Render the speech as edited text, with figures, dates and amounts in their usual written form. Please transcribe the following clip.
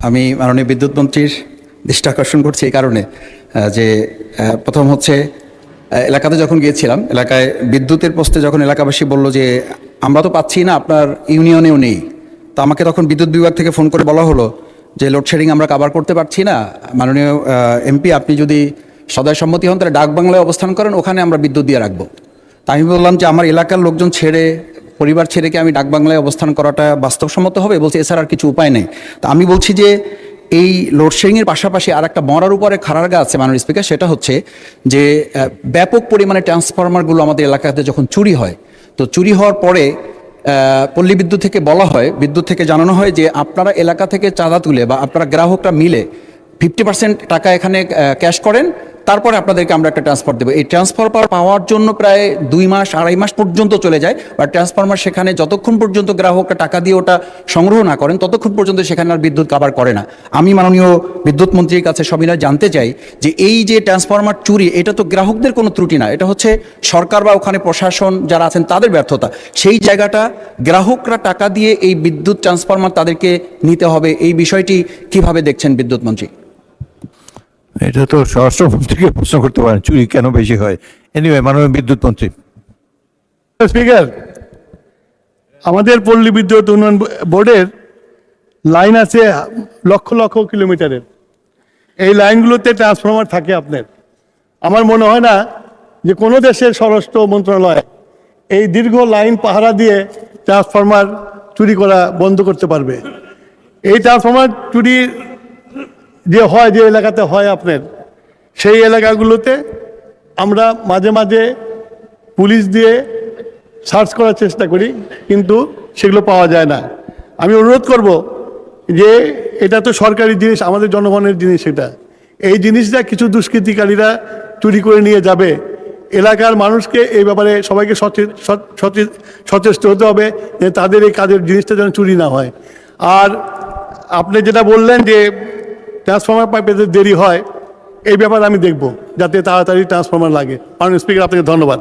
আমি মাননীয় বিদ্যুৎ মন্ত্রীর দৃষ্টি আকর্ষণ করছি এই কারণে যে প্রথম হচ্ছে এলাকাতে যখন গিয়েছিলাম, এলাকায় বিদ্যুতের পোস্টে যখন এলাকাবাসী বলল যে আমরা তো পাচ্ছি না, আপনার ইউনিয়নেও নেই, তো আমাকে তখন বিদ্যুৎ বিভাগ থেকে ফোন করে বলা হলো যে লোডশেডিং আমরা কাভার করতে পারছি না, মাননীয় এমপি আপনি যদি সদয় সম্মতি হন তাহলে ডাকবাংলায় অবস্থান করেন, ওখানে আমরা বিদ্যুৎ দিয়ে রাখবো। তা আমি বললাম যে আমার এলাকার লোকজন ছেড়ে, পরিবার ছেড়ে কি আমি ডাকবাংলায় অবস্থান করাটা বাস্তবসম্মত হবে? বলছে এছাড়া আর কিছু উপায় নেই। তা আমি বলছি যে এই লোডশেডিংয়ের পাশাপাশি আর একটা মরার উপরে খাড়ার আছে মাননীয় স্পিকার, সেটা হচ্ছে যে ব্যাপক পরিমাণে ট্রান্সফরমারগুলো আমাদের এলাকাতে যখন চুরি হয়, তো চুরি হওয়ার পরে পল্লী বিদ্যুৎ থেকে বলা হয়, বিদ্যুৎ থেকে জানানো হয় যে আপনারা এলাকা থেকে চাঁদা তুলে বা আপনারা গ্রাহকরা মিলে 50% টাকা এখানে ক্যাশ করেন, তারপরে আপনাদেরকে আমরা একটা ট্রান্সফার দেবো। এই ট্রান্সফার পাওয়ার জন্য প্রায় 2 মাস 2.5 মাস পর্যন্ত চলে যায়, বা ট্রান্সফরমার সেখানে যতক্ষণ পর্যন্ত গ্রাহকরা টাকা দিয়ে ওটা সংগ্রহ না করেন ততক্ষণ পর্যন্ত সেখানে আর বিদ্যুৎ কাভার করে না। আমি মাননীয় বিদ্যুৎ মন্ত্রীর কাছে সবিনয় জানতে চাই যে এই যে ট্রান্সফরমার চুরি, এটা তো গ্রাহকদের কোনো ত্রুটি না, এটা হচ্ছে সরকার বা ওখানে প্রশাসন যারা আছেন তাদের ব্যর্থতা। সেই জায়গাটা গ্রাহকরা টাকা দিয়ে এই বিদ্যুৎ ট্রান্সফরমার তাদেরকে নিতে হবে, এই বিষয়টি কিভাবে দেখছেন বিদ্যুৎ মন্ত্রী? এটা তো স্বরাষ্ট্রমন্ত্রীকে প্রশ্ন করতে পারেন, চুরি কেন বেশি হয়। এনিওয়ে, মাননীয় বিদ্যুৎ মন্ত্রী। স্পিকার, আমাদের পল্লী বিদ্যুৎ উন্নয়ন বোর্ডের লাইন আছে লক্ষ লক্ষ কিলোমিটারের। এই লাইনগুলোতে ট্রান্সফরমার থাকে আপনার। আমার মনে হয় না যে কোনো দেশের স্বরাষ্ট্র মন্ত্রণালয় এই দীর্ঘ লাইন পাহারা দিয়ে ট্রান্সফরমার চুরি করা বন্ধ করতে পারবে। এই ট্রান্সফরমার চুরি যে হয়, যে এলাকাতে হয় আপনার, সেই এলাকাগুলোতে আমরা মাঝে মাঝে পুলিশ দিয়ে সার্চ করার চেষ্টা করি, কিন্তু সেগুলো পাওয়া যায় না। আমি অনুরোধ করব যে এটা তো সরকারি জিনিস, আমাদের জনগণের জিনিস, এটা এই জিনিসটা কিছু দুষ্কৃতিকারীরা চুরি করে নিয়ে যাবে। এলাকার মানুষকে এই ব্যাপারে সবাইকে সচেষ্ট হতে হবে যে তাদের এই কাজের জিনিসটা যেন চুরি না হয়। আর আপনি যেটা বললেন যে ট্রান্সফরমার পেতে দেরি হয়, এই ব্যাপারে আমি দেখব যাতে তাড়াতাড়ি ট্রান্সফরমার লাগে। মাননীয় স্পিকার, আপনাকে ধন্যবাদ।